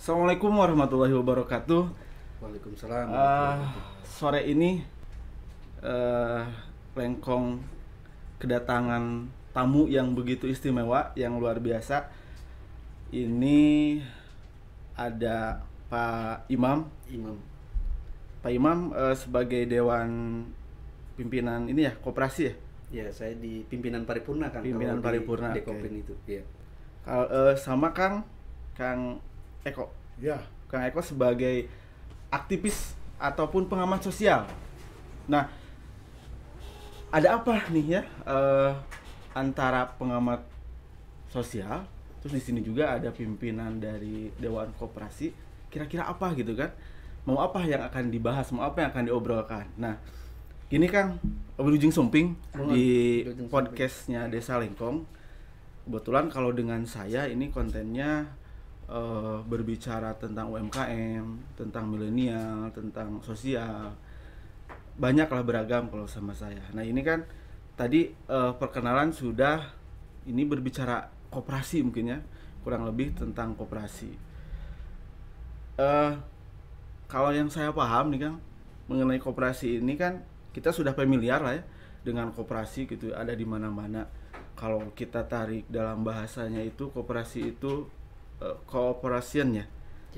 Assalamualaikum warahmatullahi wabarakatuh. Waalaikumsalam Eh, warahmatullahi wabarakatuh. Sore ini eh, Lengkong kedatangan tamu yang begitu istimewa, yang luar biasa. Ini ada Pak Imam. Imam. Pak Imam sebagai Dewan Pimpinan ini ya, koperasi ya. Ya, saya di pimpinan paripurna kan. Pimpinan kalau paripurna, di oke. Dekopin itu. Iya. Sama Kang Eko. Ya, Kang Eko sebagai aktivis ataupun pengamat sosial. Nah, ada apa nih ya antara pengamat sosial, terus di sini juga ada pimpinan dari Dewan Koperasi. Kira-kira apa gitu kan? Mau apa yang akan dibahas, mau apa yang akan diobrolkan. Nah, gini Kang, berujung sumping di Berujung sumping. podcastnya Desa Lengkong. Kebetulan kalau dengan saya ini kontennya berbicara tentang UMKM, tentang milenial, tentang sosial, banyaklah beragam kalau sama saya. Nah ini kan tadi perkenalan sudah, ini berbicara koperasi mungkin ya, kurang lebih tentang koperasi. Kalau yang saya paham nih Kang, mengenai koperasi ini kan kita sudah familiar lah ya dengan koperasi gitu, ada di mana-mana. Kalau kita tarik dalam bahasanya itu koperasi itu cooperation ya,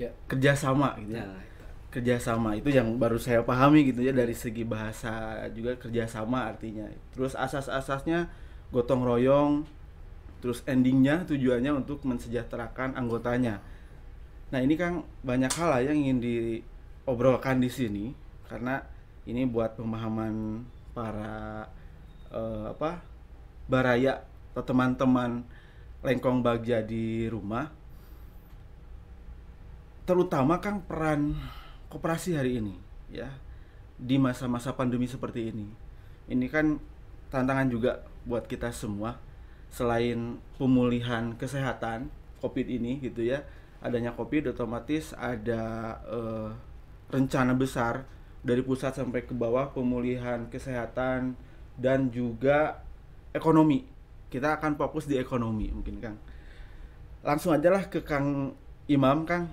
Ya. kerjasama gitu ya. Nah, Kerjasama itu yang baru saya pahami gitu ya, dari segi bahasa juga kerjasama artinya. Terus asas-asasnya gotong royong, terus endingnya tujuannya untuk mensejahterakan anggotanya. Nah ini Kang, banyak hal lah yang ingin diobrolkan di sini karena ini buat pemahaman para baraya atau teman-teman Lengkong Bagja di rumah, terutama Kang peran koperasi hari ini ya di masa-masa pandemi seperti ini. Ini kan tantangan juga buat kita semua, selain pemulihan kesehatan Covid ini gitu ya. Adanya Covid otomatis ada rencana besar dari pusat sampai ke bawah, pemulihan kesehatan dan juga ekonomi. Kita akan fokus di ekonomi mungkin Kang. Langsung aja lah ke Kang Imam Kang.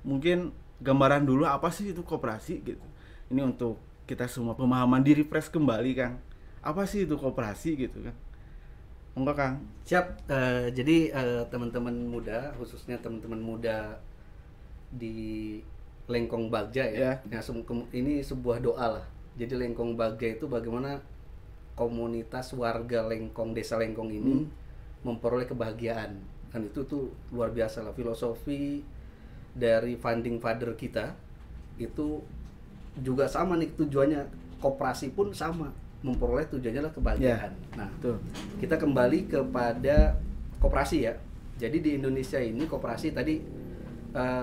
Mungkin gambaran dulu apa sih itu koperasi gitu. Ini untuk kita semua pemahaman, di refresh kembali Kang. Apa sih itu koperasi gitu kan? Monggo Kang. siap. Jadi teman-teman muda, khususnya teman-teman muda di Lengkong Bagja ya. Ya. Ini sebuah doa lah. Jadi Lengkong Bagja itu bagaimana komunitas warga Lengkong, Desa Lengkong ini memperoleh kebahagiaan. Dan itu tuh luar biasa lah, filosofi dari founding father kita itu juga sama nih tujuannya. Koperasi pun sama, memperoleh tujuannya adalah kebahagiaan. Nah, Tuh. kita kembali kepada koperasi ya. Jadi di Indonesia ini koperasi tadi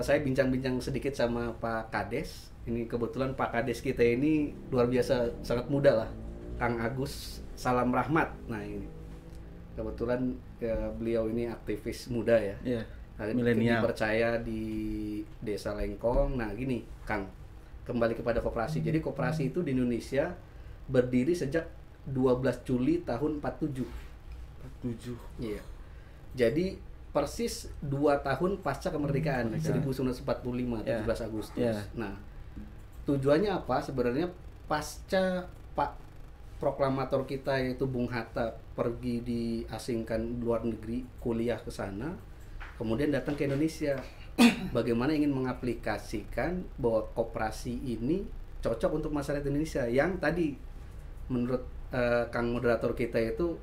saya bincang-bincang sedikit sama Pak Kades. Ini kebetulan Pak Kades kita ini luar biasa, sangat muda lah, Kang Agus Salam Rahmat. Nah ini kebetulan beliau ini aktivis muda ya. Iya. Nah, Milenial. dipercaya di Desa Lengkong. Nah gini Kang, kembali kepada koperasi. Jadi koperasi itu di Indonesia berdiri sejak 12 Juli tahun 47. 7. Iya. Jadi persis 2 tahun pasca kemerdekaan, 1945, 17 Agustus. Iya. Nah, tujuannya apa? Sebenarnya pasca Pak proklamator kita yaitu Bung Hatta pergi diasingkan luar negeri, kuliah ke sana, kemudian datang ke Indonesia. Bagaimana ingin mengaplikasikan bahwa koperasi ini cocok untuk masyarakat Indonesia yang tadi menurut Kang moderator kita itu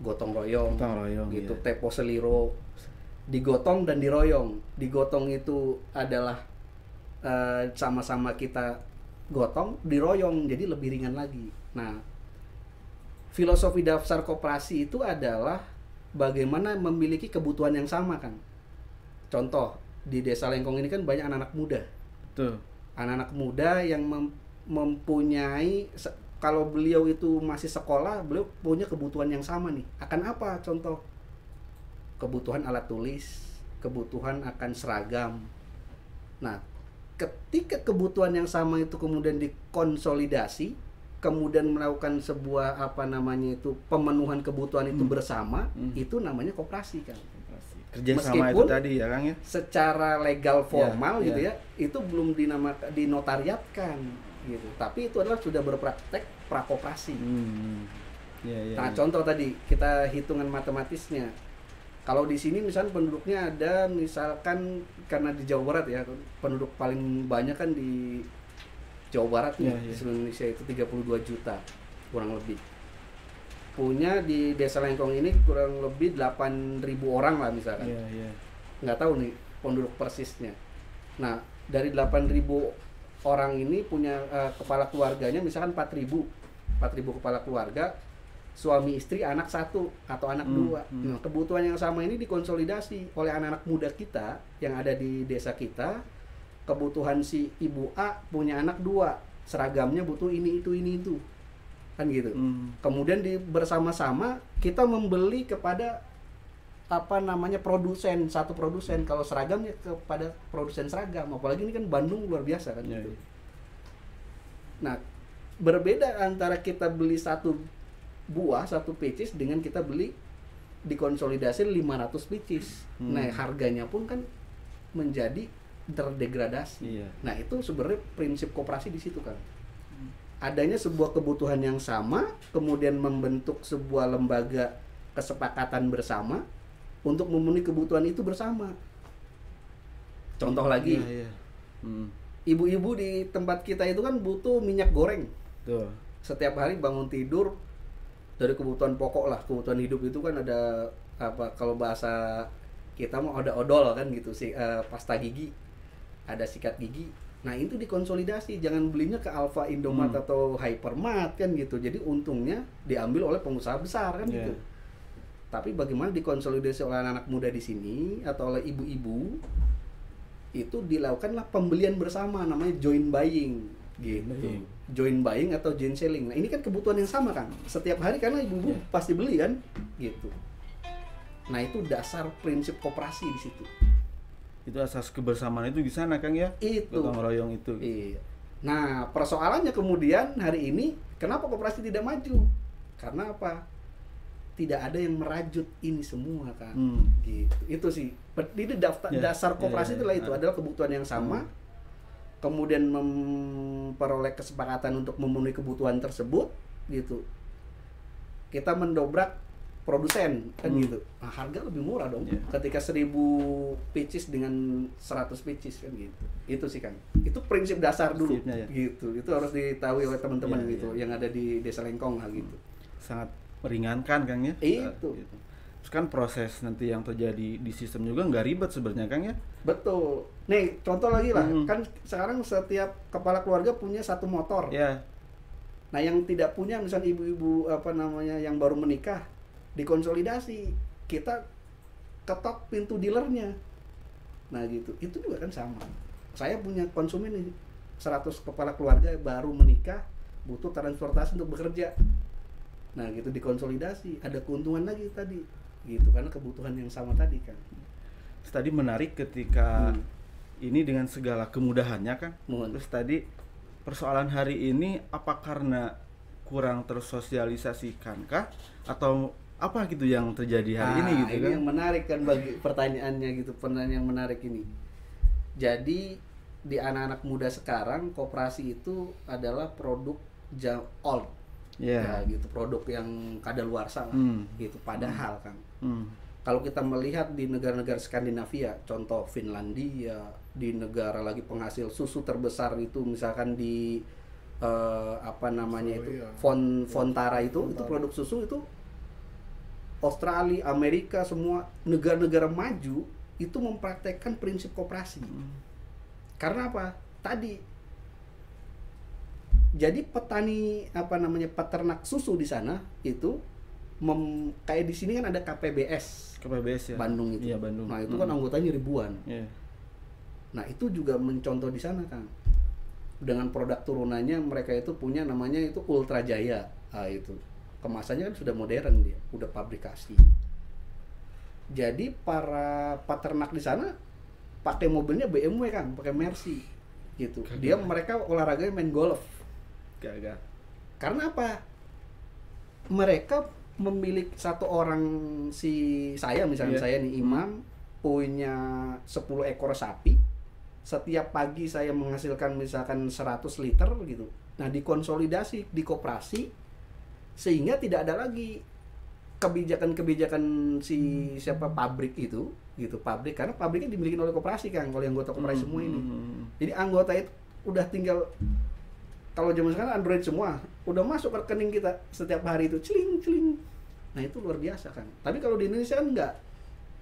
gotong royong, Gotong royong, gitu, iya. tempo seliro, digotong dan diroyong. Digotong itu adalah sama-sama kita gotong, diroyong jadi lebih ringan lagi. Nah, filosofi dasar koperasi itu adalah bagaimana memiliki kebutuhan yang sama kan. Contoh di Desa Lengkong ini kan banyak anak-anak muda. Tuh. Anak-anak muda yang mempunyai, kalau beliau itu masih sekolah, beliau punya kebutuhan yang sama nih. Akan apa? Contoh kebutuhan alat tulis, kebutuhan akan seragam. Nah, ketika kebutuhan yang sama itu kemudian dikonsolidasi, kemudian melakukan sebuah pemenuhan kebutuhan itu bersama, itu namanya koperasi kan. Koperasi. Kerja sama itu Meskipun tadi ya Kang ya. secara legal formal Ya, gitu ya. ya, itu belum dinotariatkan gitu. Tapi itu adalah sudah berpraktek prakoperasi. Ya, ya, Nah, ya. contoh tadi kita hitungan matematisnya. Kalau di sini misalnya penduduknya ada misalkan karena di Jawa Barat ya, penduduk paling banyak kan di Jawa Barat nih, Ya, ya. di seluruh Indonesia itu 32 juta kurang lebih. Punya di Desa Lengkong ini kurang lebih 8.000 orang lah misalkan. Ya, ya. Nggak tahu nih penduduk persisnya. Nah, dari 8.000 orang ini punya kepala keluarganya misalkan 4.000 kepala keluarga, suami istri anak satu atau anak dua. Nah, kebutuhan yang sama ini dikonsolidasi oleh anak-anak muda kita yang ada di desa kita. Kebutuhan si ibu A punya anak dua, seragamnya butuh ini itu kan gitu. Kemudian bersama-sama kita membeli kepada satu produsen, kalau seragamnya kepada produsen seragam, apalagi ini kan Bandung luar biasa kan gitu. Nah, berbeda antara kita beli satu pieces dengan kita beli dikonsolidasi 500 pieces. Nah, harganya pun kan menjadi terdegradasi. Iya. Nah, itu sebenarnya prinsip koperasi di situ kan. Adanya sebuah kebutuhan yang sama, kemudian membentuk sebuah lembaga kesepakatan bersama untuk memenuhi kebutuhan itu bersama. Contoh lagi, Iya. ibu-ibu di tempat kita itu kan butuh minyak goreng. Tuh. Setiap hari bangun tidur, dari kebutuhan pokok lah, kebutuhan hidup itu kan ada kalau bahasa kita mau ada odol kan gitu sih, pasta gigi, ada sikat gigi. Nah, itu dikonsolidasi, jangan belinya ke Alfa, Indomart atau Hypermart kan gitu. Jadi untungnya diambil oleh pengusaha besar kan gitu. Tapi bagaimana dikonsolidasi oleh anak-anak muda di sini atau oleh ibu-ibu, itu dilakukanlah pembelian bersama, namanya joint buying gitu. Joint buying atau joint selling. Nah, ini kan kebutuhan yang sama kan. Setiap hari karena ibu-ibu pasti beli kan gitu. Nah, itu dasar prinsip koperasi di situ. Itu asas kebersamaan itu di sana Kang ya. Itu. Gotong royong itu. Iya. Nah, persoalannya kemudian hari ini kenapa koperasi tidak maju? Karena apa? Tidak ada yang merajut ini semua kan. Gitu. Itu sih. Ini dasar koperasi itulah itu adalah kebutuhan yang sama. Kemudian memperoleh kesepakatan untuk memenuhi kebutuhan tersebut gitu. Kita mendobrak produsen kan gitu. Nah, harga lebih murah dong. Ketika 1.000 pieces dengan 100 pieces kan gitu. Itu sih kan. Itu prinsip dasar dulu gitu. Itu harus diketahui oleh teman-teman gitu yang ada di Desa Lengkong lah gitu. Sangat meringankan Kang ya. Itu. Gitu. Terus kan proses nanti yang terjadi di sistem juga nggak ribet sebenarnya Kang ya. Betul. Nih, contoh lagi lah. Kan sekarang setiap kepala keluarga punya satu motor. Ya. Nah, yang tidak punya misalnya ibu-ibu yang baru menikah, dikonsolidasi, kita ketok pintu dealernya. Nah gitu, itu juga kan sama. Saya punya konsumen nih 100 kepala keluarga baru menikah, butuh transportasi untuk bekerja. Nah gitu, dikonsolidasi, ada keuntungan lagi tadi gitu, karena kebutuhan yang sama tadi kan. Terus tadi menarik ketika ini dengan segala kemudahannya kan. Terus tadi persoalan hari ini apa karena kurang tersosialisasikan kah atau apa gitu yang terjadi hari ini gitu ini kan? Yang menarik kan bagi pertanyaannya gitu, pertanyaan yang menarik ini. Jadi di anak-anak muda sekarang koperasi itu adalah produk old, ya gitu, produk yang kadaluarsa lah, gitu. Padahal kan, kalau kita melihat di negara-negara Skandinavia, contoh Finlandia, di negara lagi penghasil susu terbesar itu, misalkan di Fontara itu produk susu itu. Australia, Amerika, semua negara-negara maju itu mempraktekkan prinsip koperasi. Karena apa? Tadi jadi petani peternak susu di sana itu kayak di sini kan ada KPBS ya. Bandung itu. Iya, Bandung. Nah, itu kan anggotanya ribuan. Yeah. Nah, itu juga mencontoh di sana kan. Dengan produk turunannya mereka itu punya namanya itu Ultra Jaya. Ah, itu. Kemasannya kan sudah modern, dia udah pabrikasi. Jadi para peternak di sana pakai mobilnya BMW kan, pakai Mercy gitu. Mereka olahraganya main golf. Gak. Karena apa? Mereka memiliki satu orang, saya nih imam, punya 10 ekor sapi, setiap pagi saya menghasilkan misalkan 100 liter gitu. Nah, dikonsolidasi di koperasi sehingga tidak ada lagi kebijakan-kebijakan si siapa pabrik itu gitu, pabrik, karena pabriknya dimiliki oleh koperasi kan, oleh anggota koperasi semua ini. Jadi anggota itu udah tinggal, kalau zaman sekarang Android semua, udah masuk ke rekening kita setiap hari itu celing celing. Nah, itu luar biasa kan. Tapi kalau di Indonesia kan enggak,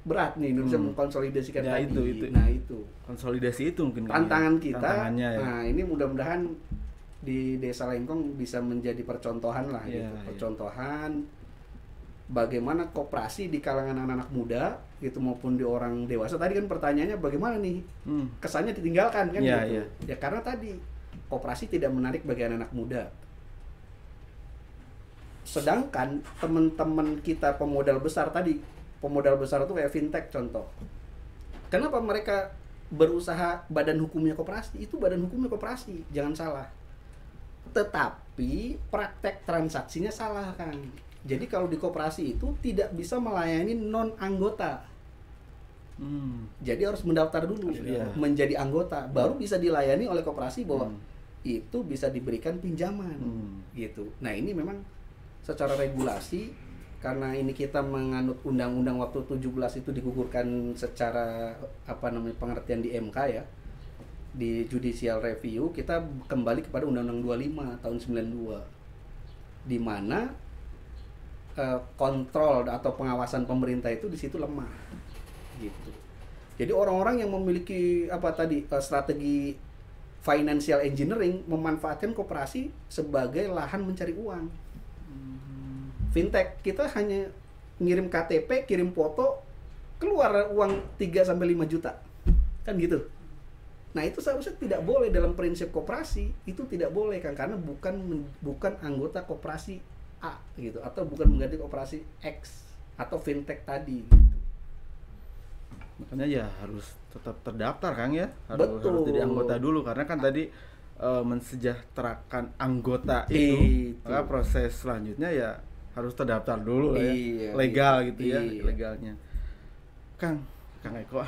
berat nih Indonesia mengkonsolidasikan Ya, tadi. itu. Nah, itu Konsolidasi itu mungkin tantangan kita. tantangannya, ya. Nah, ini mudah-mudahan di Desa Lengkong bisa menjadi percontohan lah Ya, gitu. ya. Percontohan bagaimana koperasi di kalangan anak-anak muda gitu maupun di orang dewasa. Tadi kan pertanyaannya bagaimana nih kesannya ditinggalkan kan Ya, gitu. ya. Ya karena tadi koperasi tidak menarik bagi anak-anak muda. Sedangkan teman-teman kita pemodal besar tadi, pemodal besar itu kayak fintech contoh. Kenapa mereka berusaha badan hukumnya koperasi? Itu badan hukumnya koperasi, jangan salah. Tetapi praktek transaksinya salah, Kang. Jadi kalau di koperasi itu tidak bisa melayani non anggota. Jadi harus mendaftar dulu menjadi anggota, baru bisa dilayani oleh koperasi bahwa itu bisa diberikan pinjaman gitu. Nah, ini memang secara regulasi, karena ini kita menganut undang-undang waktu 17 itu digugurkan secara pengertian di MK ya, di judicial review, kita kembali kepada Undang-Undang 25 tahun 92 di mana kontrol atau pengawasan pemerintah itu di situ lemah gitu. Jadi orang-orang yang memiliki strategi financial engineering memanfaatkan koperasi sebagai lahan mencari uang. Fintech kita hanya ngirim KTP, kirim foto, keluar uang 3 sampai 5 juta. Kan gitu. Nah, itu seharusnya tidak boleh dalam prinsip koperasi, itu tidak boleh kan, karena bukan anggota koperasi A gitu, atau bukan mengganti koperasi X atau fintech tadi gitu. Makanya ya harus tetap terdaftar, Kang ya. Harus jadi anggota dulu, karena kan tadi mensejahterakan anggota itu. Maka proses selanjutnya ya harus terdaftar dulu lah ya. Legal gitu ya, legalnya. Kang Eko,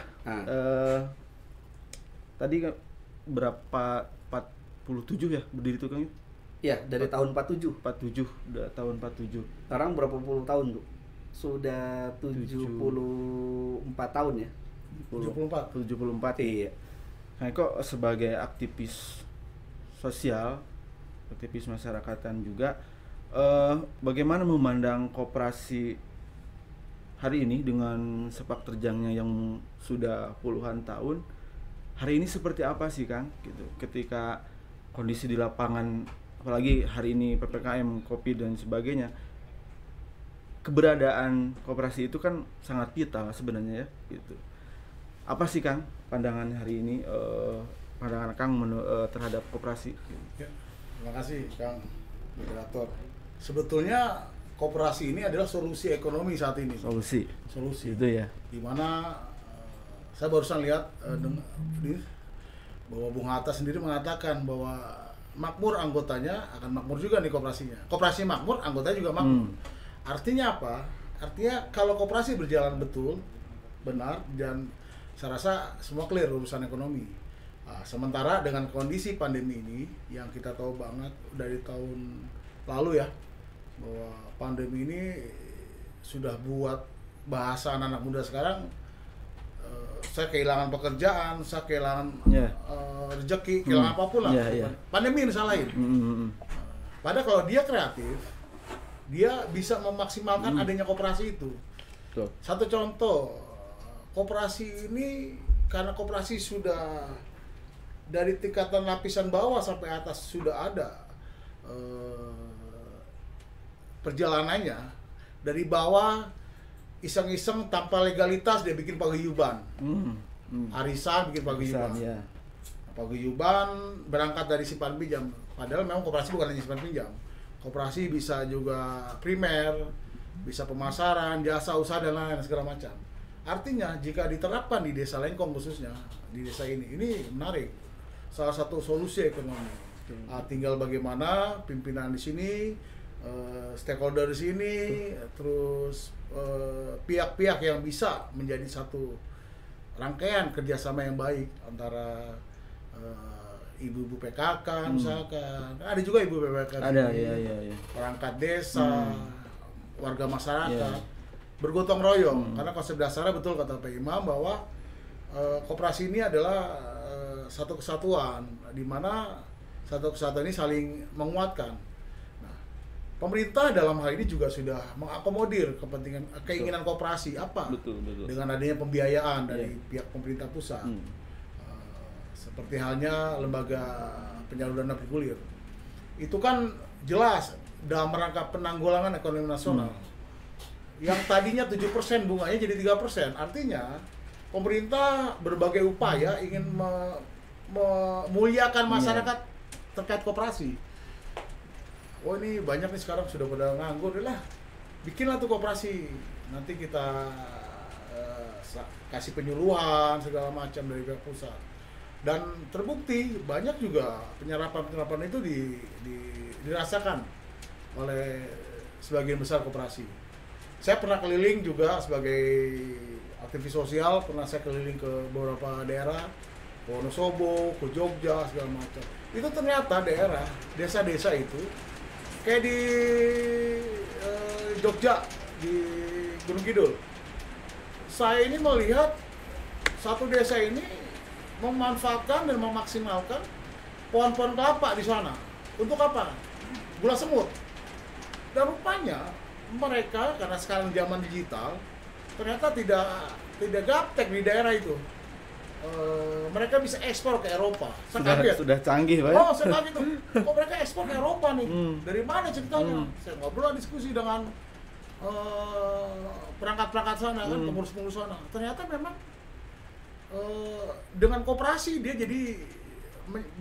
tadi berapa 47 ya berdiri tuh, Kang? Ya, dari tahun 47. Udah tahun 47. Sekarang berapa puluh tahun tuh? Sudah 74 tahun ya. 74. Iya. Kang Eko sebagai aktivis sosial, aktivis masyarakatan juga, bagaimana memandang koperasi hari ini dengan sepak terjangnya yang sudah puluhan tahun? Hari ini seperti apa sih, Kang? Gitu. Ketika kondisi di lapangan, apalagi hari ini PPKM, Covid dan sebagainya, keberadaan koperasi itu kan sangat vital sebenarnya ya, gitu. Apa sih, Kang, pandangan hari ini, pandangan Kang terhadap koperasi? Ya, terima kasih, Kang moderator. Sebetulnya koperasi ini adalah solusi ekonomi saat ini. Solusi itu ya. Dimana saya barusan lihat bahwa Bung Hatta sendiri mengatakan bahwa makmur anggotanya akan makmur juga nih koperasinya. Koperasi makmur, anggotanya juga makmur. Artinya apa? Artinya kalau koperasi berjalan betul, benar, dan saya rasa semua clear urusan ekonomi. Sementara dengan kondisi pandemi ini yang kita tahu banget dari tahun lalu ya, bahwa pandemi ini sudah buat bahasa anak muda sekarang, saya kehilangan pekerjaan, saya kehilangan rezeki, kehilangan apapun lah. Pandemi ini salahin. Padahal kalau dia kreatif, dia bisa memaksimalkan adanya koperasi itu. Satu contoh, koperasi ini karena koperasi sudah dari tingkatan lapisan bawah sampai atas sudah ada perjalanannya. Dari bawah iseng-iseng tanpa legalitas dia bikin paguyuban. Arisan bikin paguyuban. Paguyuban berangkat dari simpan pinjam. Padahal memang koperasi bukan hanya simpan pinjam. Koperasi bisa juga primer, bisa pemasaran, jasa usaha dan lain-lain segala macam. Artinya jika diterapkan di Desa Lengkong khususnya, di desa ini menarik. Salah satu solusi ekonomi. Tinggal bagaimana pimpinan di sini, stakeholder di sini, terus pihak-pihak yang bisa menjadi satu rangkaian kerjasama yang baik antara ibu-ibu PKK misalkan, ada juga ibu PKK Ada, sini, iya. perangkat desa, warga masyarakat bergotong royong, karena konsep dasarnya betul kata Pak Imam bahwa koperasi ini adalah satu kesatuan, di mana satu kesatuan ini saling menguatkan. Nah, pemerintah dalam hal ini juga sudah mengakomodir keinginan koperasi apa? Betul. Dengan adanya pembiayaan dari pihak pemerintah pusat. Seperti halnya lembaga penyaluran dana bergulir. Itu kan jelas dalam rangka penanggulangan ekonomi nasional. Yang tadinya 7% bunganya jadi 3%. Artinya pemerintah berbagai upaya ingin memuliakan masyarakat terkait koperasi. Oh ini banyak nih sekarang sudah pada nganggur, lah bikinlah tuh koperasi. Nanti kita kasih penyuluhan segala macam dari pihak pusat. Dan terbukti banyak juga penyerapan itu dirasakan oleh sebagian besar koperasi. Saya pernah keliling juga sebagai aktivis sosial, pernah saya keliling ke beberapa daerah, ke Wonosobo, ke Jogja, segala macam. Itu ternyata daerah, desa-desa itu, kayak di Jogja, di Gunung Kidul. Saya ini melihat satu desa ini memanfaatkan dan memaksimalkan pohon-pohon kelapa di sana. Untuk apa? Gula semut. Dan rupanya mereka karena sekarang zaman digital ternyata tidak gaptek di daerah itu. Mereka bisa ekspor ke Eropa. Sudah canggih, Pak. Oh, saya kaget tuh. Kok mereka ekspor ke Eropa nih? Dari mana ceritanya? Saya ngobrol diskusi dengan perangkat-perangkat sana kan, pengurus-pengurus sana. Ternyata memang dengan koperasi dia jadi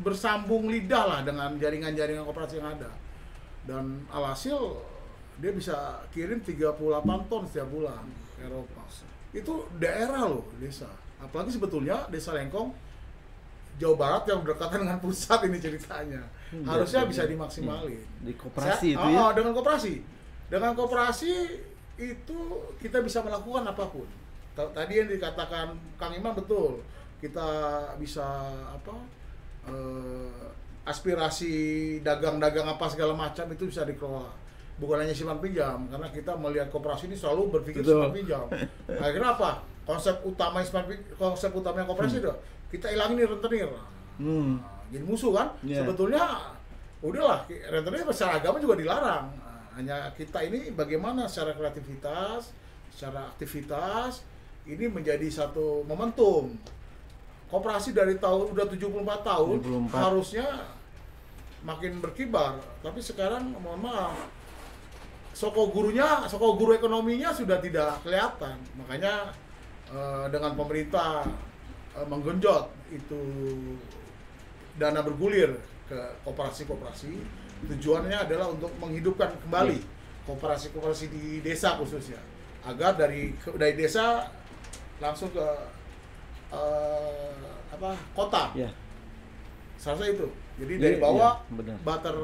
bersambung lidah lah dengan jaringan-jaringan koperasi yang ada. Dan alhasil dia bisa kirim 38 ton setiap bulan ke Eropa. Itu daerah loh, desa. Apalagi sebetulnya Desa Lengkong Jawa Barat yang berdekatan dengan pusat ini ceritanya. Harusnya bisa dimaksimalin. Di koperasi itu ya. Dengan koperasi itu kita bisa melakukan apapun. Tadi yang dikatakan Kang Imam betul. Kita bisa aspirasi dagang-dagang apa segala macam itu bisa dikelola. Bukan hanya simpan pinjam, karena kita melihat koperasi ini selalu berpikir simpan pinjam. Akhirnya apa? Konsep utama koperasi itu kita hilangin rentenir. Jadi musuh kan? Sebetulnya udahlah, rentenir secara agama juga dilarang. Hanya kita ini bagaimana secara kreativitas, secara aktivitas ini menjadi satu momentum. Koperasi dari tahun udah 74 tahun 74. Harusnya makin berkibar, tapi sekarang mohon maaf, soko guru ekonominya sudah tidak kelihatan. Makanya dengan pemerintah menggenjot itu dana bergulir ke koperasi-koperasi, tujuannya adalah untuk menghidupkan kembali koperasi-koperasi di desa khususnya, agar dari desa langsung ke kota. Salah itu. Jadi dari bawah butter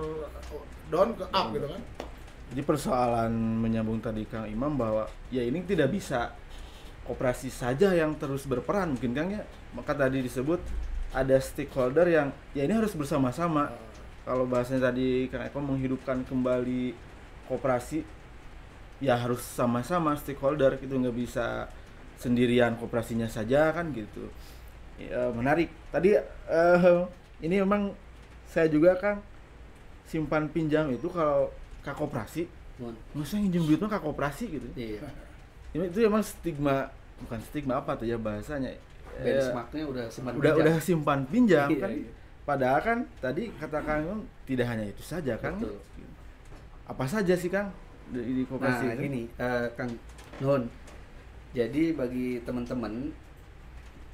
down ke up gitu kan. Jadi persoalan menyambung tadi Kang Imam bahwa ya ini tidak bisa koperasi saja yang terus berperan mungkin Kang ya. Maka tadi disebut ada stakeholder yang ya ini harus bersama-sama. Kalau bahasanya tadi Kang Eko menghidupkan kembali koperasi ya harus sama-sama stakeholder gitu, nggak bisa sendirian koperasinya saja kan gitu. Ya, menarik. Tadi ini memang saya juga Kang simpan pinjam itu kalau ke koperasi, masa nginjem duitnya ke koperasi gitu. Iya. Itu emang stigma, bukan stigma apa tuh ya bahasanya. Benchmarknya udah simpan pinjam. Udah simpan pinjam kan. Iya. Padahal kan tadi katakan tidak hanya itu saja Kang. Betul. Apa saja sih Kang di koperasi? Nah, gini, Kang Nun. Jadi bagi teman-teman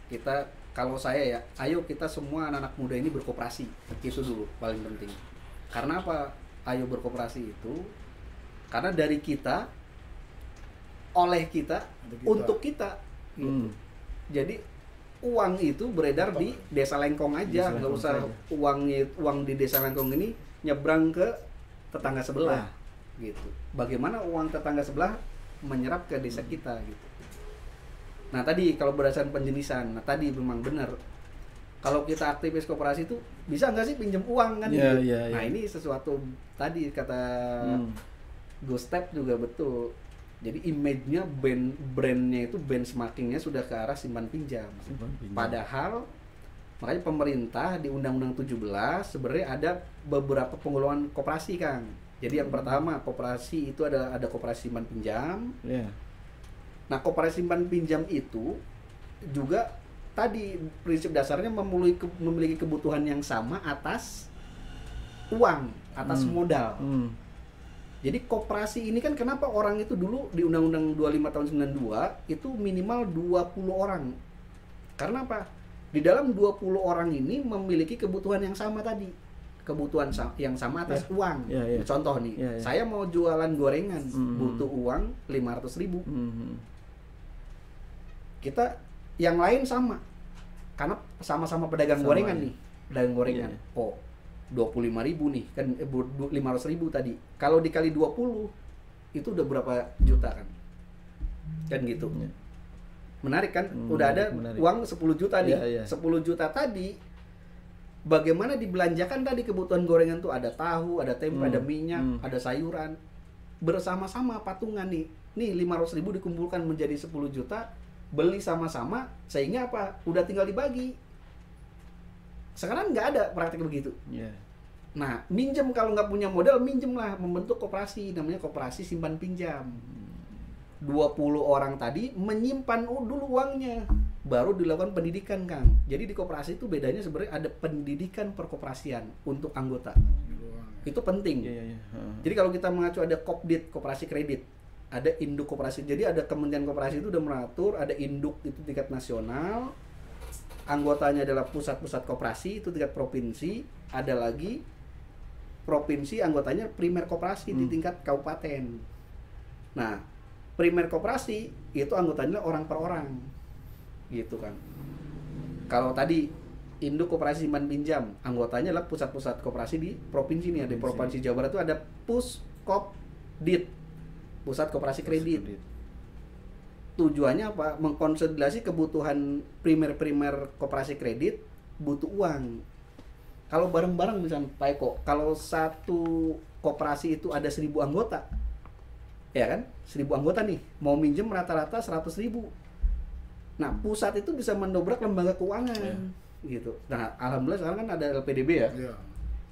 kita, kalau saya ya, ayo kita semua anak-anak muda ini berkoperasi. Itu dulu paling penting. Karena apa? Ayo berkoperasi itu karena dari kita, oleh kita, untuk kita gitu. Jadi uang itu beredar di Desa Lengkong aja, nggak usah uang di Desa Lengkong ini nyebrang ke tetangga sebelah gitu. Bagaimana uang tetangga sebelah menyerap ke desa kita gitu. Nah tadi kalau berdasarkan penjenisan, nah tadi memang benar. Kalau kita aktivis koperasi itu bisa nggak sih pinjam uang kan? Iya, gitu. iya, iya. Nah ini sesuatu tadi kata Gustep juga betul. Jadi image-nya brandnya itu benchmarkingnya sudah ke arah simpan pinjam. Padahal makanya pemerintah di Undang-Undang 17 sebenarnya ada beberapa penggolongan koperasi, Kang. Jadi yang pertama koperasi itu ada koperasi simpan pinjam. Iya. Nah koperasi simpan pinjam itu juga tadi prinsip dasarnya memiliki kebutuhan yang sama atas uang, atas modal. Jadi koperasi ini kan kenapa orang itu dulu di Undang-Undang 25 tahun 92 itu minimal 20 orang. Karena apa? Di dalam 20 orang ini memiliki kebutuhan yang sama tadi. Kebutuhan yang sama atas uang. Contoh nih, saya mau jualan gorengan, butuh uang 500.000. Kita yang lain sama, karena sama-sama pedagang gorengan nih, pedagang gorengan. Oh, 25.000 nih, kan 500.000 tadi. Kalau dikali 20, itu udah berapa juta kan? Kan gitu. Menarik kan? Udah ada uang 10 juta nih. 10 juta tadi, bagaimana dibelanjakan tadi kebutuhan gorengan tuh? Ada tahu, ada tempe, ada minyak, ada sayuran. Bersama-sama patungan nih. Nih 500.000 dikumpulkan menjadi 10 juta. Beli sama-sama, sehingga apa? Udah tinggal dibagi. Sekarang nggak ada praktik begitu. Nah, minjem kalau nggak punya modal, minjem lah, membentuk koperasi, namanya koperasi simpan pinjam. 20 orang tadi menyimpan dulu uangnya, baru dilakukan pendidikan, Kang. Jadi di koperasi itu bedanya sebenarnya ada pendidikan perkoperasian untuk anggota. Itu penting. Jadi kalau kita mengacu ada Kopdit, koperasi kredit, ada induk koperasi. Jadi ada Kementerian Koperasi itu udah mengatur, ada induk itu tingkat nasional, anggotanya adalah pusat-pusat koperasi itu tingkat provinsi, ada lagi provinsi anggotanya primer koperasi di tingkat kabupaten. Nah, primer koperasi itu anggotanya orang per orang, gitu kan. Kalau tadi induk koperasi simpan pinjam, anggotanya adalah pusat-pusat koperasi di provinsi nih. Di provinsi Jawa Barat itu ada Puskopdit, pusat koperasi kredit. Tujuannya apa? Mengkonsolidasi kebutuhan primer koperasi kredit, butuh uang. Kalau bareng-bareng misalnya Pak Eko, kalau satu koperasi itu ada 1.000 anggota, ya kan? 1.000 anggota nih, mau minjem rata-rata 100.000. Nah, pusat itu bisa mendobrak lembaga keuangan, gitu. Nah, alhamdulillah sekarang kan ada LPDB ya.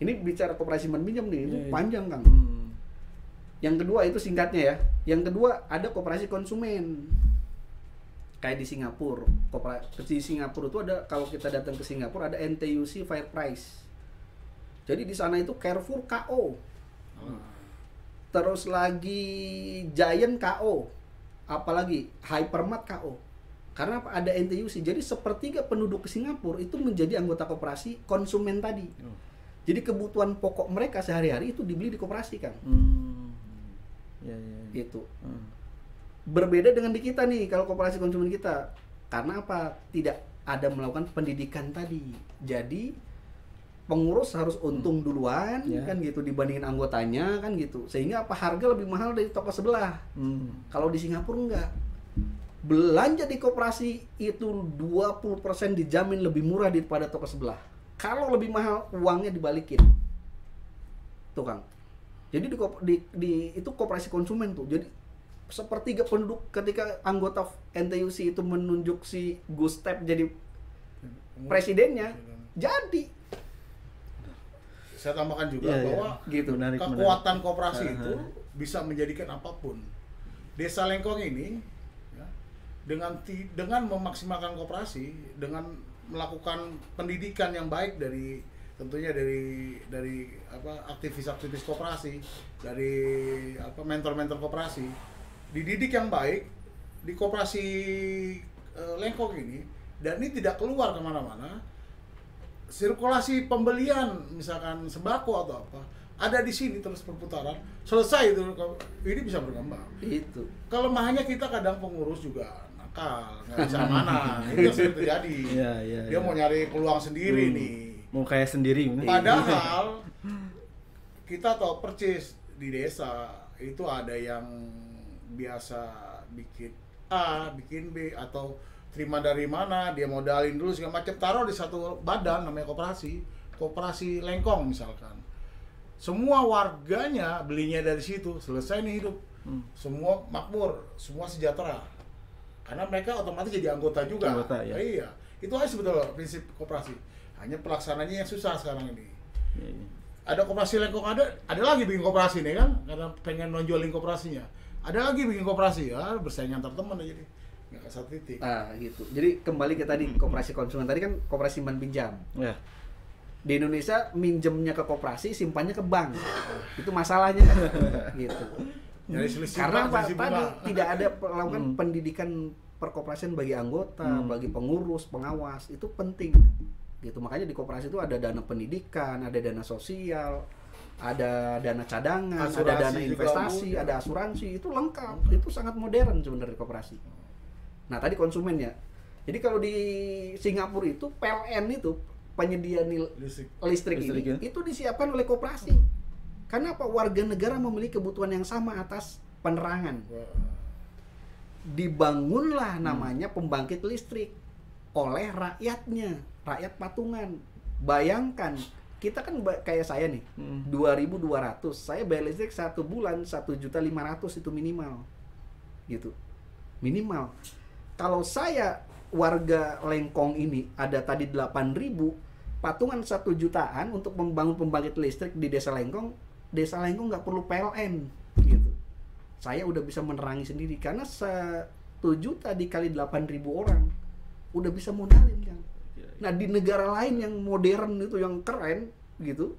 Ini bicara koperasi simpan pinjam nih, itu panjang, Kang. Yang kedua itu singkatnya ya. Yang kedua ada koperasi konsumen. Kayak di Singapura. Di Singapura itu ada, kalau kita datang ke Singapura ada NTUC Fair Price. Jadi di sana itu Carrefour KO. Terus lagi Giant KO. Apalagi Hypermart KO. Karena apa? Ada NTUC. Jadi sepertiga penduduk Singapura itu menjadi anggota koperasi konsumen tadi. Jadi kebutuhan pokok mereka sehari-hari itu dibeli di koperasi, Kang. Itu berbeda dengan di kita nih kalau koperasi konsumen kita, karena apa? Tidak ada melakukan pendidikan tadi. Jadi pengurus harus untung duluan kan gitu dibandingin anggotanya kan gitu, sehingga apa? Harga lebih mahal dari toko sebelah. Kalau di Singapura enggak, belanja di koperasi itu 20% dijamin lebih murah daripada toko sebelah. Kalau lebih mahal uangnya dibalikin tuh, Kang. Jadi itu koperasi konsumen tuh. Jadi sepertiga penduduk ketika anggota NTUC itu menunjuk si Gustep jadi presidennya, jadi. Saya tambahkan juga bahwa gitu, kekuatan koperasi itu bisa menjadikan apapun. Desa Lengkong ini ya, dengan memaksimalkan koperasi, dengan melakukan pendidikan yang baik dari tentunya dari aktivis-aktivis koperasi, dari mentor-mentor koperasi, dididik yang baik di koperasi Lengkong ini, dan ini tidak keluar kemana-mana. Sirkulasi pembelian misalkan sembako atau apa ada di sini terus berputaran, selesai itu, ini bisa berkembang. Itu kelemahannya kita kadang pengurus juga nakal, nggak bisa mana. Itu yang sering terjadi. Dia mau nyari peluang sendiri nih, mau kayak sendiri. Padahal kita tahu percis di desa itu ada yang biasa bikin A, bikin B, atau terima dari mana, dia modalin dulu segala macam, taruh di satu badan namanya koperasi lengkong misalkan. Semua warganya belinya dari situ, selesai nih hidup. Semua makmur, semua sejahtera. Karena mereka otomatis jadi anggota juga. Anggota, ya. Iya. Itu aja sebetulnya prinsip koperasi. Hanya pelaksananya yang susah sekarang ini. Iya, iya. Ada koperasi lengkong, ada lagi bikin koperasi nih kan, karena pengen nonjolin koperasinya. Ada lagi bikin koperasi, ya bersaing antar teman aja nih. Nggak ke satu titik. Gitu. Jadi kembali ke tadi koperasi konsumen tadi kan koperasi simpan pinjam. Ya. Di Indonesia minjemnya ke koperasi, simpannya ke bank. Itu masalahnya gitu. Jadi selisih Karena bunga, apa? selisih Tadi bunga. tidak ada melakukan pendidikan perkoperasian bagi anggota, bagi pengurus, pengawas, itu penting. Gitu. Makanya di koperasi itu ada dana pendidikan, ada dana sosial, ada dana cadangan, Asuransi ada dana juga, investasi, Bu. ada asuransi, itu lengkap. Itu sangat modern sebenarnya koperasi. Nah, tadi konsumen ya. Jadi kalau di Singapura itu PLN itu penyedia listrik Listrik, ini ya. itu disiapkan oleh koperasi. Karena apa? Warga negara memiliki kebutuhan yang sama atas penerangan. Dibangunlah namanya pembangkit listrik oleh rakyatnya, rakyat patungan. Bayangkan, kita kan kayak saya nih, 2.200, saya bayar listrik 1 bulan 1.500.000 itu minimal. Gitu. Minimal. Kalau saya warga Lengkong ini ada tadi 8.000, patungan 1 jutaan untuk membangun pembangkit listrik di Desa Lengkong nggak perlu PLN gitu. Saya udah bisa menerangi sendiri karena 1 juta dikali 8.000 orang udah bisa modalin kan. Nah, di negara lain yang modern itu yang keren gitu,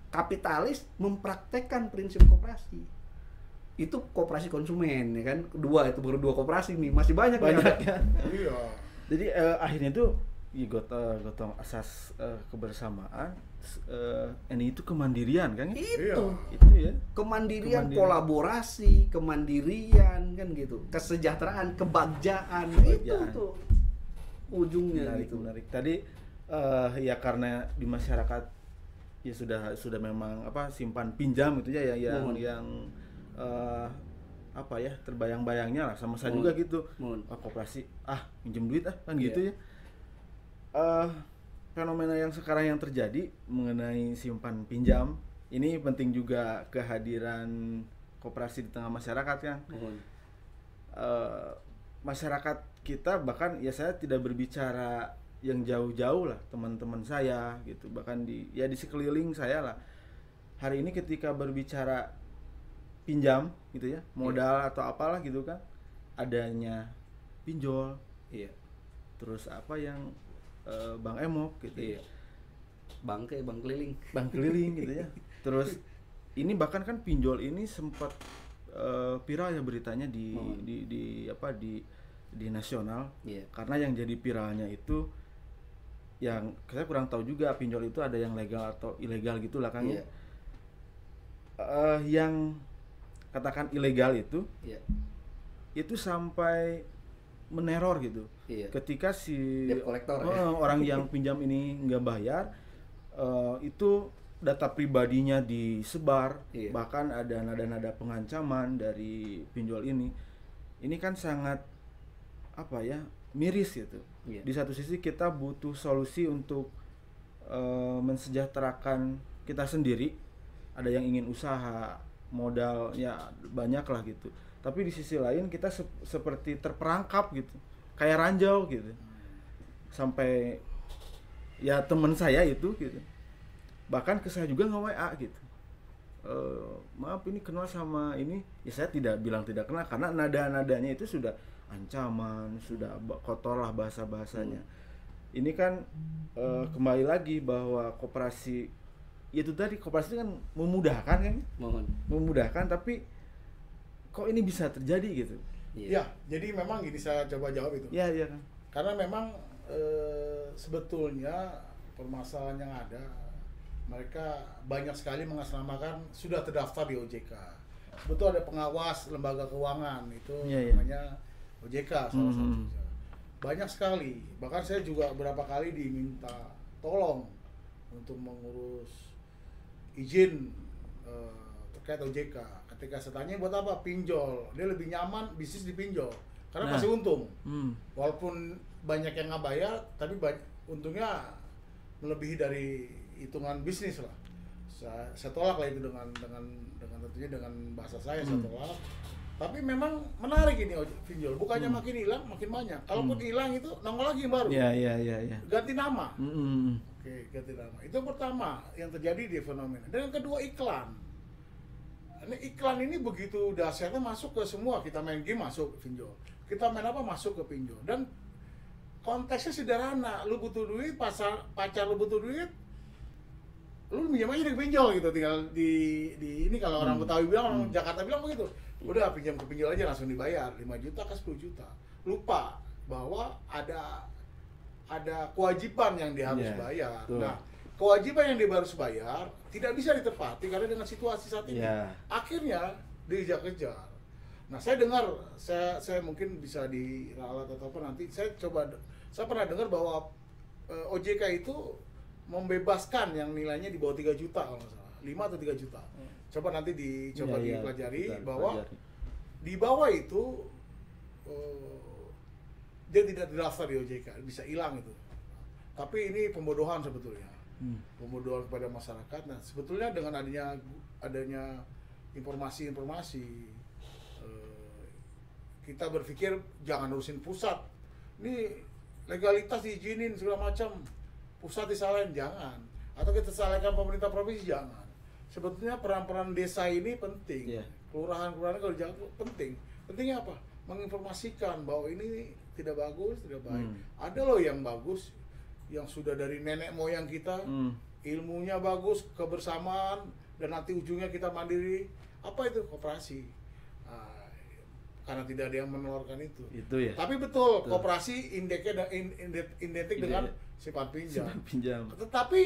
kapitalis mempraktekkan prinsip koperasi. Itu koperasi konsumen ya kan. Itu baru 2 koperasi nih, masih banyak Ya. Iya. Jadi akhirnya itu gotong asas kebersamaan, ini itu kemandirian kan? Itu Ya. kemandirian, Kemandirian. kolaborasi, kemandirian kan gitu, kesejahteraan, kebagjaan. Itu tuh ujungnya Menarik, gitu. menarik. Tadi ya karena di masyarakat ya sudah memang simpan pinjam gitu ya yang terbayang-bayangnya lah sama saya juga gitu. Koperasi pinjam duit kan gitu ya. Fenomena yang sekarang yang terjadi mengenai simpan pinjam ini penting juga kehadiran koperasi di tengah masyarakat kan. Masyarakat kita, bahkan ya saya tidak berbicara yang jauh-jauh lah, teman-teman saya gitu, bahkan di sekeliling saya lah, hari ini ketika berbicara pinjam gitu ya, modal atau apalah gitu kan, adanya pinjol, terus yang Bank Emok gitu ya, Bank keliling. bank keliling gitu ya. Terus ini bahkan kan pinjol ini sempat viral ya beritanya di nasional. Karena yang jadi viralnya itu yang saya kurang tahu juga, pinjol itu ada yang legal atau ilegal gitulah kan. Yang katakan ilegal itu sampai meneror gitu. Ketika si Debt collector, orang yang pinjam ini nggak bayar, itu data pribadinya disebar, bahkan ada nada-nada pengancaman dari pinjol ini. Ini kan sangat miris gitu. Di satu sisi kita butuh solusi untuk mensejahterakan kita sendiri. Ada yang ingin usaha, modal ya banyak lah gitu. Tapi di sisi lain kita seperti terperangkap gitu, kayak ranjau gitu. Sampai ya teman saya itu gitu, bahkan ke saya juga nge-WA gitu, maaf ini kenal sama ini, ya saya tidak bilang tidak kenal karena nada-nadanya itu sudah ancaman, sudah kotor lah bahasa-bahasanya. Ini kan kembali lagi bahwa koperasi, itu tadi koperasi kan memudahkan kan, memudahkan, tapi kok ini bisa terjadi gitu. Ya, jadi memang gini, saya coba jawab itu. Iya kan. Karena memang sebetulnya permasalahan yang ada, mereka banyak sekali mengatasnamakan sudah terdaftar di OJK. Betul, ada pengawas lembaga keuangan itu namanya OJK salah satunya. Banyak sekali, bahkan saya juga beberapa kali diminta tolong untuk mengurus izin terkait OJK. Ketika saya tanya buat apa, pinjol, dia lebih nyaman bisnis di pinjol karena Nah. pasti untung. hmm. Walaupun banyak yang nggak bayar, tapi untungnya melebihi dari hitungan bisnis lah. Saya tolak lah itu dengan tentunya dengan bahasa saya tolak. Tapi memang menarik ini pinjol, bukannya makin hilang makin banyak. Kalaupun hilang itu nongol lagi yang baru. Ya. Ganti nama. Hmm. Oke, ganti nama. Itu yang pertama yang terjadi di fenomena. Dan yang kedua iklan. Ini iklan ini begitu dahsyatnya masuk ke semua. Kita main game masuk ke pinjol. Kita main apa masuk ke pinjol. Dan konteksnya sederhana. Lu butuh duit, pacar lu butuh duit, lu minjam aja di pinjol gitu. Tinggal di ini kalau orang Betawi bilang, orang Jakarta bilang begitu. Udah pinjam ke pinjol aja langsung dibayar 5 juta ke 10 juta. Lupa bahwa ada kewajiban yang dia harus bayar. Betul. Nah, kewajiban yang dia harus bayar tidak bisa ditepati karena dengan situasi saat ini. Akhirnya dikejar-kejar. Nah, saya dengar, saya mungkin bisa diralat ataupun nanti saya pernah dengar bahwa OJK itu membebaskan yang nilainya di bawah 3 juta kalau nggak salah, 5 atau 3 juta. Coba nanti dipelajari bahwa di bawah itu dia tidak terdaftar di OJK, bisa hilang itu. Tapi ini pembodohan sebetulnya. Pembodohan kepada masyarakat. Nah, sebetulnya dengan adanya informasi-informasi, kita berpikir jangan urusin pusat. Ini legalitas diizinin segala macam. Pusat disalahin, jangan. Atau kita salahkan pemerintah provinsi, jangan. Sebetulnya peran-peran desa ini penting. Kelurahan-kelurahan kalau jangan penting. Pentingnya apa? Menginformasikan bahwa ini tidak bagus, tidak baik. Ada loh yang bagus, yang sudah dari nenek moyang kita, ilmunya bagus, kebersamaan, dan nanti ujungnya kita mandiri. Apa itu? Koperasi. Karena tidak ada yang menawarkan itu. Ya. Tapi betul. Koperasi identik dengan simpan pinjam. Tetapi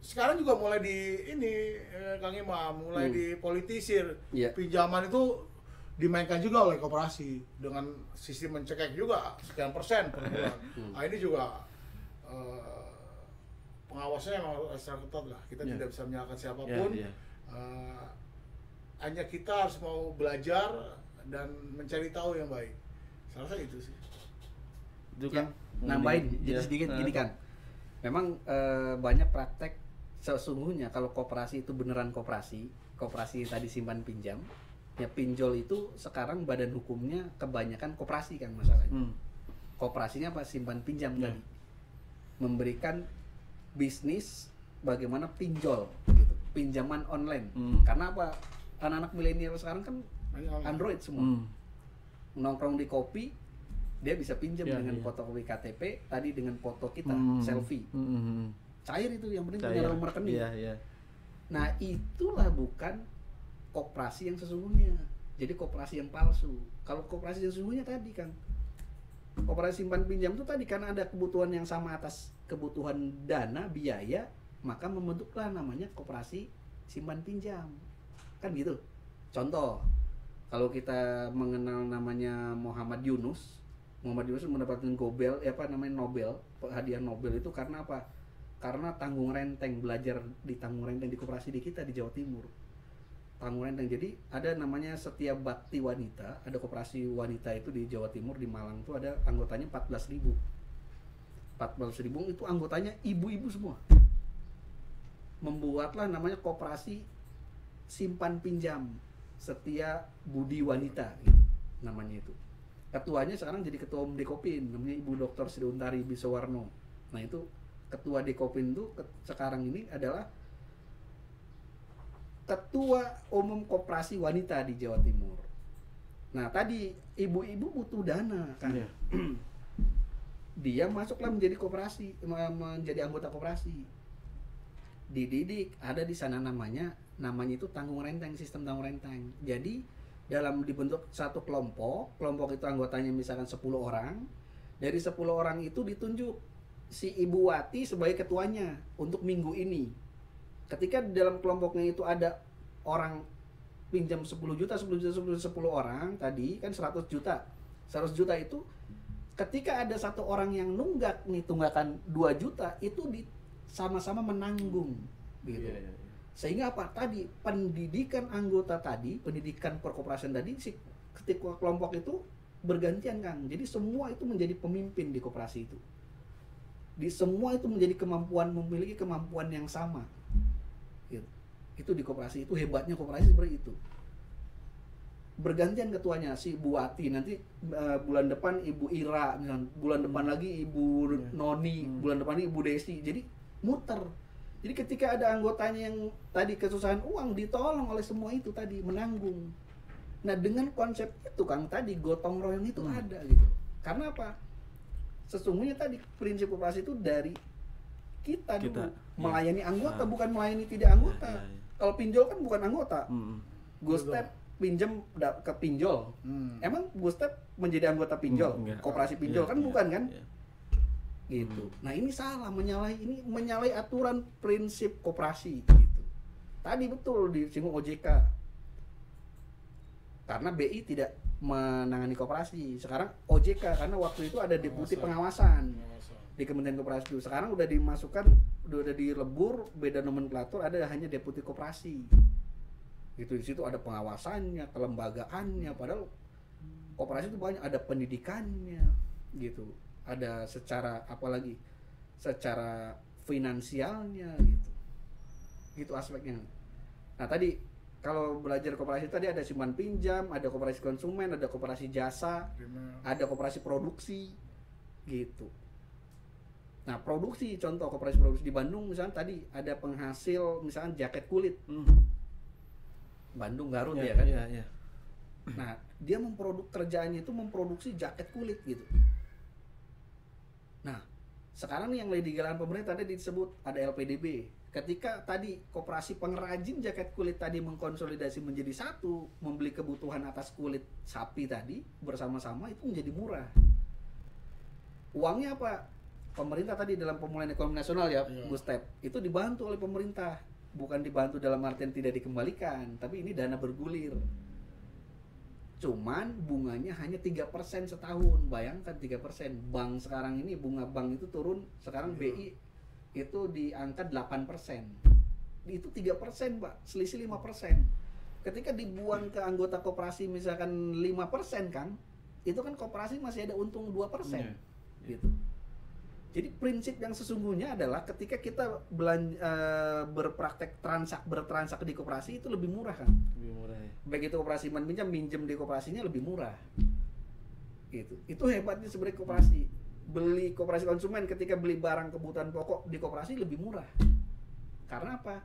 sekarang juga mulai Kang Imam mulai dipolitisir. Pinjaman itu dimainkan juga oleh koperasi dengan sistem mencekek juga sekian persen per bulan. Nah, ini juga pengawasnya memang sangat ketat lah. Kita tidak bisa menyalahkan siapapun. Hanya kita harus mau belajar dan mencari tahu yang baik. Saya rasa itu sih. Itu kan nambahin jadi sedikit gini kan. Memang banyak praktek sesungguhnya kalau koperasi itu beneran koperasi tadi simpan pinjam. Ya pinjol itu sekarang badan hukumnya kebanyakan koperasi kan masalahnya. Koperasinya apa? Simpan pinjam tadi. Memberikan bisnis bagaimana pinjol gitu. Pinjaman online. Karena apa? Anak-anak milenial sekarang kan Android semua. Nongkrong di kopi, dia bisa pinjam dengan fotokopi KTP, tadi dengan foto kita, selfie. Cair itu, yang penting punya nomor rekening. Nah, itulah bukan koperasi yang sesungguhnya. Jadi koperasi yang palsu. Kalau koperasi yang sesungguhnya tadi kan, koperasi simpan pinjam itu tadi karena ada kebutuhan yang sama atas kebutuhan dana, biaya, maka membentuklah namanya koperasi simpan pinjam. Kan gitu. Contoh, kalau kita mengenal namanya Muhammad Yunus mendapatkan Nobel, hadiah Nobel itu karena apa? Karena tanggung renteng, belajar di tanggung renteng di koperasi di kita di Jawa Timur. Tanggung renteng, jadi ada namanya Setia Bakti Wanita, ada koperasi wanita itu di Jawa Timur, di Malang itu ada anggotanya 14.000 itu anggotanya ibu-ibu semua. Membuatlah namanya koperasi simpan pinjam Setia Budi Wanita gitu, namanya itu. Ketuanya sekarang jadi ketua umum Dekopin, namanya Ibu Dr. Sri Untari Bisowarno. Nah itu ketua Dekopin itu sekarang ini adalah ketua umum koperasi wanita di Jawa Timur. Nah tadi ibu-ibu butuh dana kan. Dia masuklah menjadi koperasi, menjadi anggota koperasi. Dididik, ada di sana namanya itu tanggung renteng, sistem tanggung renteng. Jadi dalam dibentuk satu kelompok itu anggotanya misalkan 10 orang. Dari 10 orang itu ditunjuk si Ibu Wati sebagai ketuanya untuk minggu ini. Ketika dalam kelompoknya itu ada orang pinjam 10 juta 10 orang tadi kan 100 juta. 100 juta itu ketika ada satu orang yang nunggak nih tunggakan 2 juta itu sama-sama menanggung gitu. Sehingga apa tadi pendidikan anggota tadi, pendidikan perkoperasian tadi si ketika kelompok itu bergantian Kang. Jadi semua itu menjadi pemimpin di koperasi itu. Di semua itu menjadi memiliki kemampuan yang sama. Gitu. Itu di koperasi, itu hebatnya koperasi seperti itu. Bergantian ketuanya, si Bu Ati, nanti bulan depan Ibu Ira, misalnya, bulan depan lagi Ibu Noni, bulan depan lagi Ibu Desi. Jadi muter. Jadi ketika ada anggotanya yang tadi kesusahan uang, ditolong oleh semua itu tadi, menanggung. Nah dengan konsep itu Kang, tadi gotong royong itu ada gitu. Karena apa? Sesungguhnya tadi prinsip koperasi itu dari kita dulu melayani anggota, bukan melayani tidak anggota. Kalau pinjol kan bukan anggota. Gostep pinjam ke pinjol. Emang Gostep menjadi anggota pinjol? Koperasi pinjol kan bukan kan? Gitu. Nah ini salah, menyalahi aturan prinsip koperasi gitu. Tadi betul disinggung OJK. Karena BI tidak menangani koperasi. Sekarang OJK karena waktu itu ada deputi pengawasan di Kementerian Koperasi itu. Sekarang udah dimasukkan, udah dilebur, beda nomenklatur, ada hanya deputi koperasi. Gitu, di situ ada pengawasannya, kelembagaannya, padahal koperasi itu banyak, ada pendidikannya gitu. Ada secara apalagi secara finansialnya gitu. Gitu aspeknya. Nah, tadi kalau belajar koperasi tadi ada simpan pinjam, ada koperasi konsumen, ada koperasi jasa, ada koperasi produksi gitu. Nah, produksi, contoh koperasi produksi di Bandung misalnya tadi ada penghasil misalnya jaket kulit. Bandung, Garut ya kan? Iya. Nah, dia kerjaannya itu memproduksi jaket kulit gitu. Nah, sekarang nih yang lagi digalakkan pemerintah tadi disebut ada LPDB. Ketika tadi koperasi pengrajin jaket kulit tadi mengkonsolidasi menjadi satu, membeli kebutuhan atas kulit sapi tadi bersama-sama, itu menjadi murah. Uangnya apa? Pemerintah tadi dalam pemulihan ekonomi nasional ya, Gustep, itu dibantu oleh pemerintah. Bukan dibantu dalam artian tidak dikembalikan, tapi ini dana bergulir. Cuman bunganya hanya 3% setahun. Bayangkan 3%. Bank sekarang ini bunga bank itu turun, sekarang BI itu di angka 8%. Itu 3%, Pak. Selisih 5%. Ketika dibuang ke anggota koperasi misalkan 5%, Kang, itu kan koperasi masih ada untung 2%. Gitu. Jadi prinsip yang sesungguhnya adalah ketika kita bertransak di koperasi itu lebih murah kan? Lebih murah ya. Baik itu koperasi minjem di koperasinya lebih murah. Gitu. Itu hebatnya sebenarnya koperasi. Beli koperasi konsumen ketika beli barang kebutuhan pokok di koperasi lebih murah. Karena apa?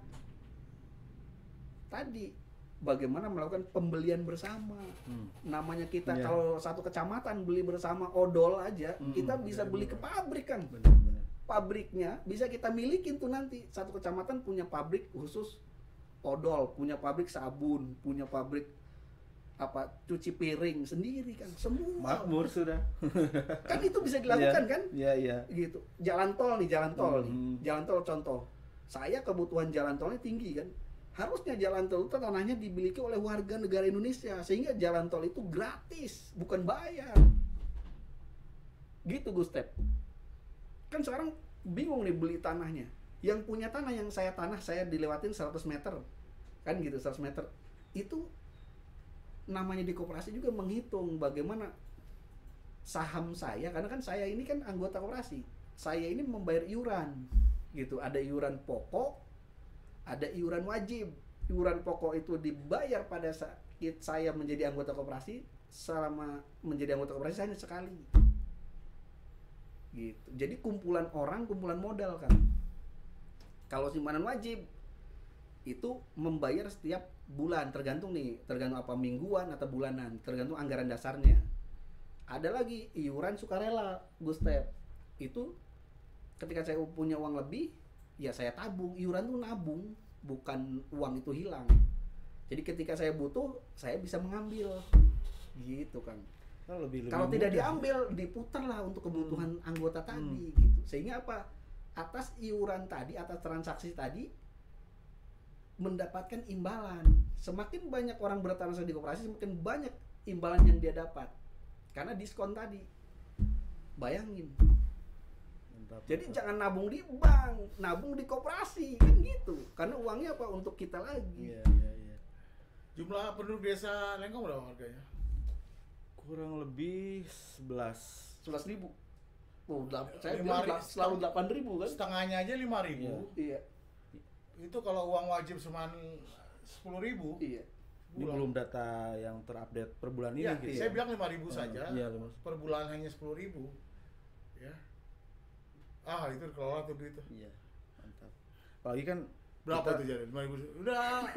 Tadi bagaimana melakukan pembelian bersama. Namanya kita kalau satu kecamatan beli bersama odol aja, kita bisa beli ke pabrik kan. Benar. Pabriknya bisa kita milikin tuh nanti. Satu kecamatan punya pabrik khusus odol, punya pabrik sabun, punya pabrik cuci piring sendiri kan. Semua Makmur sudah. Kan itu bisa dilakukan kan? Iya. Gitu. Jalan tol nih. Jalan tol contoh. Saya kebutuhan jalan tolnya tinggi kan. Harusnya jalan tol itu tanahnya dimiliki oleh warga negara Indonesia sehingga jalan tol itu gratis, bukan bayar. Gitu Gustep. Kan sekarang bingung nih beli tanahnya. Yang punya tanah yang saya dilewatin 100 meter. Kan gitu 100 meter. Itu namanya di koperasi juga menghitung bagaimana saham saya, karena kan saya ini kan anggota koperasi. Saya ini membayar iuran. Gitu, ada iuran pokok, ada iuran wajib. Iuran pokok itu dibayar pada saat saya menjadi anggota koperasi. Selama menjadi anggota koperasi hanya sekali. Gitu. Jadi kumpulan modal kan. Kalau simpanan wajib itu membayar setiap bulan, tergantung apa mingguan atau bulanan, tergantung anggaran dasarnya. Ada lagi iuran sukarela, Gustep. Itu ketika saya punya uang lebih, ya saya tabung. Iuran tuh nabung, bukan uang itu hilang. Jadi ketika saya butuh, saya bisa mengambil. Gitu kan. Kalau tidak diambil, diputarlah untuk kebutuhan anggota tadi gitu. Sehingga apa? Atas iuran tadi, atas transaksi tadi mendapatkan imbalan. Semakin banyak orang bertransaksi di koperasi, semakin banyak imbalan yang dia dapat. Karena diskon tadi. Bayangin. Jadi jangan nabung di bank, nabung di koperasi kan gitu. Karena uangnya apa? Untuk kita lagi. Iya. Jumlah penduduk desa Lengkong berapa warganya? Kurang lebih 11. 11.000. Oh, saya Lima bilang selalu 8.000 kan? Setengahnya aja 5.000. Iya. Itu kalau uang wajib cuma 10.000. Iya. Ini belum data yang terupdate per bulan ini Ya, gitu. saya bilang 5.000 saja. Iya, Per bulan hanya 10.000. Ya. Itu kelola tuh duit tuh. Iya, mantap. Apalagi kan Berapa tuh jadi? 5.000. Udah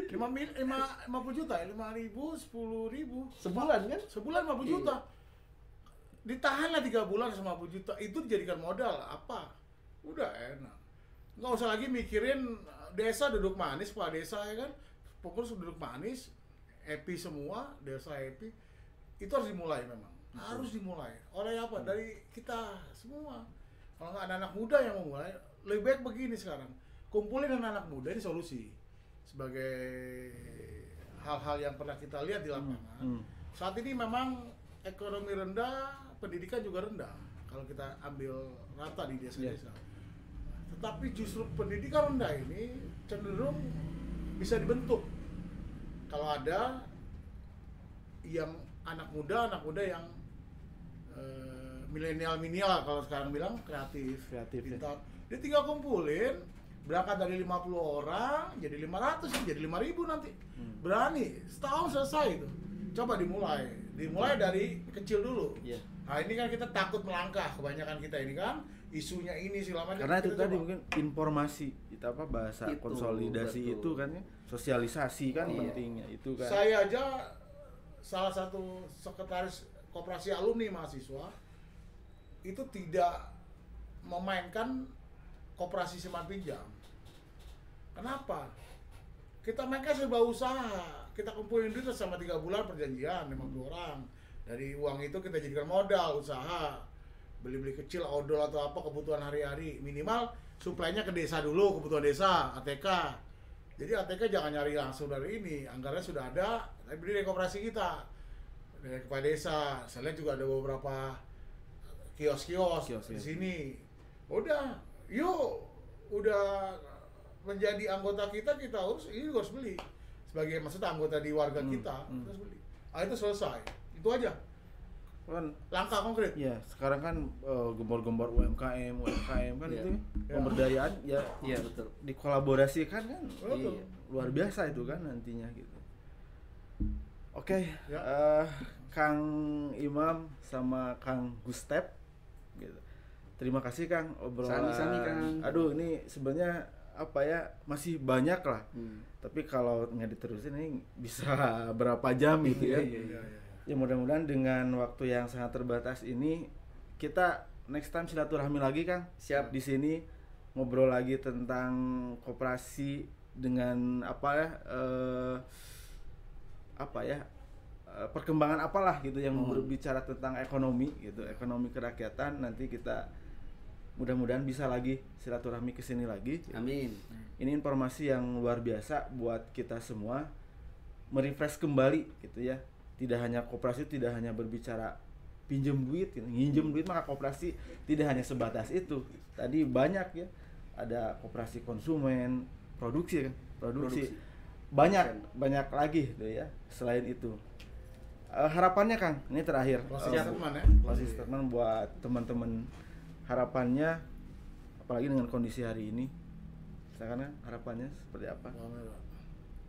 50 juta ya? 5.000, 10.000. Sebulan kan? Sebulan 50 Iya. juta. Ditahanlah 3 bulan sama 50 juta. Itu dijadikan modal apa? Udah enak. Nggak usah lagi mikirin desa duduk manis, Pak Desa ya kan. Pokoknya duduk manis, happy semua, desa happy. Itu harus dimulai memang. Harus dimulai. Oleh apa? Dari kita semua. Kalau nggak anak-anak muda yang mau mulai, lebih baik begini sekarang. Kumpulin anak-anak muda, ini solusi. Sebagai hal-hal yang pernah kita lihat di lapangan. Saat ini memang ekonomi rendah, pendidikan juga rendah. Kalau kita ambil rata di desa-desa. Tetapi justru pendidikan rendah ini cenderung bisa dibentuk. Kalau ada yang anak muda yang milenial kalau sekarang bilang kreatif, pintar. Dia tinggal kumpulin, berangkat dari 50 orang jadi 500, jadi 5.000 nanti. Berani, setahun selesai itu. Coba dimulai dari kecil dulu. Iya. Nah ini kan kita takut melangkah, kebanyakan kita ini kan isunya ini segala macam. Karena itu Kita tadi coba. mungkin informasi, itu apa bahasa Itu, konsolidasi betul. itu kan ya, sosialisasi kan Iya. pentingnya itu kan. Saya aja salah satu sekretaris koperasi alumni mahasiswa itu tidak memainkan koperasi simpan pinjam. Kenapa? Kita mainkan sebuah usaha, kita kumpulin duit sama 3 bulan perjanjian 50 orang. Dari uang itu kita jadikan modal usaha, beli-beli kecil, odol atau apa kebutuhan hari-hari. Minimal suplainya ke desa dulu, kebutuhan desa, ATK. Jadi ATK jangan nyari langsung dari ini, anggarannya sudah ada, tapi beli dari koperasi kita, dari kepala desa. Saya lihat juga ada beberapa kios-kios Kios, di ya. sini. Udah, yuk, udah menjadi anggota kita harus ini harus beli sebagai maksudnya anggota di warga kita harus beli. Itu selesai, itu aja Kan langkah konkret. ya sekarang kan gembor-gembor UMKM kan Iya. itu Iya. pemberdayaan ya Iya, betul. dikolaborasikan kan Betul. luar biasa itu kan nantinya gitu. Oke, Ya. Kang Imam sama Kang Gustep gitu. Terima kasih Kang obrolan. Sami-sami, Kang. Aduh ini sebenarnya apa ya masih banyak lah. Tapi kalau nggak diterusin ini bisa berapa jam gitu ya. Iya. Ya mudah-mudahan dengan waktu yang sangat terbatas ini kita next time silaturahmi lagi Kang. Siap. Di sini ngobrol lagi tentang koperasi dengan perkembangan apalah gitu yang berbicara tentang ekonomi gitu, ekonomi kerakyatan. Nanti kita mudah-mudahan bisa lagi silaturahmi ke sini lagi. Amin. Ini informasi yang luar biasa buat kita semua, merefresh kembali gitu ya. Tidak hanya koperasi tidak hanya berbicara pinjam duit, gitu. Nginjem duit, maka koperasi tidak hanya sebatas itu. Tadi banyak ya, ada koperasi konsumen, produksi kan, produksi. Banyak lagi gitu ya selain itu. Harapannya Kang, ini terakhir. Closing statement ya. Closing statement buat teman-teman, harapannya apalagi dengan kondisi hari ini. Misalkan harapannya seperti apa?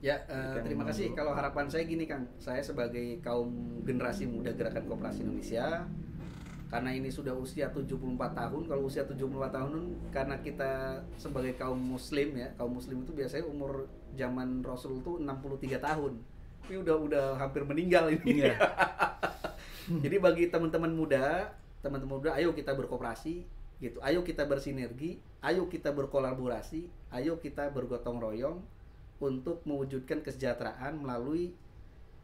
Ya, terima kasih. Kalau harapan saya gini Kang, saya sebagai kaum generasi muda Gerakan Koperasi Indonesia, karena ini sudah usia 74 tahun. Kalau usia 74 tahun karena kita sebagai kaum muslim ya, kaum muslim itu biasanya umur zaman Rasul itu 63 tahun. Ini udah hampir meninggal ini. Iya. Jadi bagi teman-teman muda, ayo kita berkoperasi gitu. Ayo kita bersinergi, ayo kita berkolaborasi, ayo kita bergotong royong untuk mewujudkan kesejahteraan melalui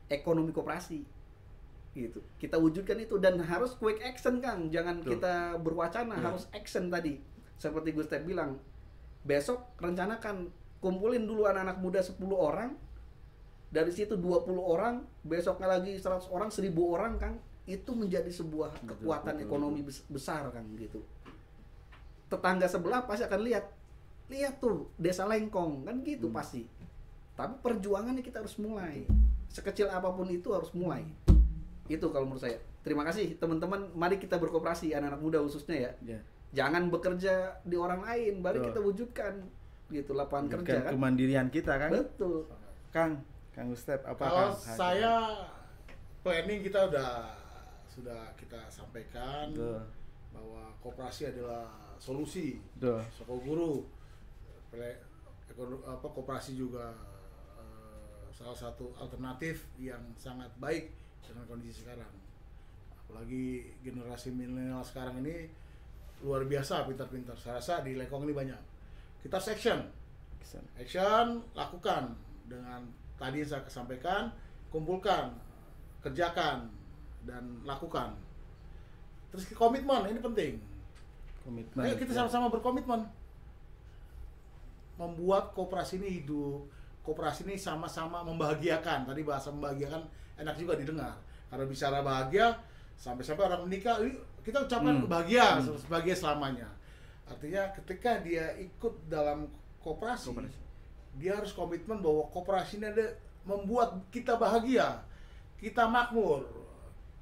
ekonomi koperasi gitu. Kita wujudkan itu dan harus quick action Kang, jangan Betul. kita berwacana, harus action tadi. Seperti Gustep bilang, besok rencanakan kumpulin dulu anak-anak muda 10 orang, dari situ 20 orang, besoknya lagi 100 orang, 1000 orang Kang, itu menjadi sebuah kekuatan ekonomi besar Kang gitu. Tetangga sebelah pasti akan lihat tuh desa Lengkong kan gitu pasti. Tapi perjuangannya kita harus mulai. Sekecil apapun itu harus mulai. Itu kalau menurut saya. Terima kasih teman-teman. Mari kita berkooperasi, anak-anak muda khususnya ya. Ya. Jangan bekerja di orang lain, mari Betul. kita wujudkan gitu lapangan Wujudkan kerja kan. kemandirian kita kan. Betul. Kang Gustep apa Kalau Kang? saya planning kita sudah kita sampaikan Betul. bahwa koperasi adalah solusi. Betul. Sokoguru, koperasi juga salah satu alternatif yang sangat baik dengan kondisi sekarang. Apalagi generasi milenial sekarang ini luar biasa pintar-pintar. Saya rasa di Lekong ini banyak. Kita action, lakukan dengan tadi yang saya sampaikan, kumpulkan, kerjakan, dan lakukan. Terus komitmen, ini penting. Komitmen. Ayo kita sama-sama berkomitmen membuat koperasi ini hidup. Koperasi ini sama-sama membahagiakan. Tadi bahasa membahagiakan enak juga didengar. Karena bicara bahagia, sampai-sampai orang menikah, kita ucapkan bahagia selamanya. Artinya ketika dia ikut dalam koperasi, dia harus komitmen bahwa koperasi ini ada membuat kita bahagia, kita makmur,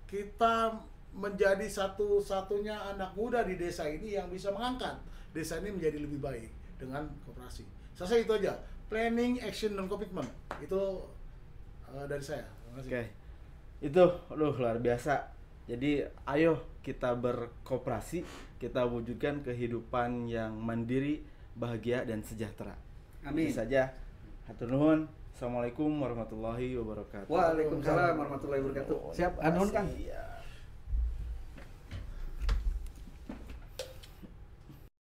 kita menjadi satu-satunya anak muda di desa ini yang bisa mengangkat desa ini menjadi lebih baik dengan koperasi. Saya rasa itu aja, planning, action, dan komitmen itu dari saya. Terima kasih. Oke. Itu luar biasa. Jadi ayo kita berkooperasi, kita wujudkan kehidupan yang mandiri, bahagia dan sejahtera. Amin. Itu saja. Hatur nuhun. Assalamualaikum warahmatullahi wabarakatuh. Waalaikumsalam warahmatullahi wabarakatuh. Siap, anuhun Kang. Iya.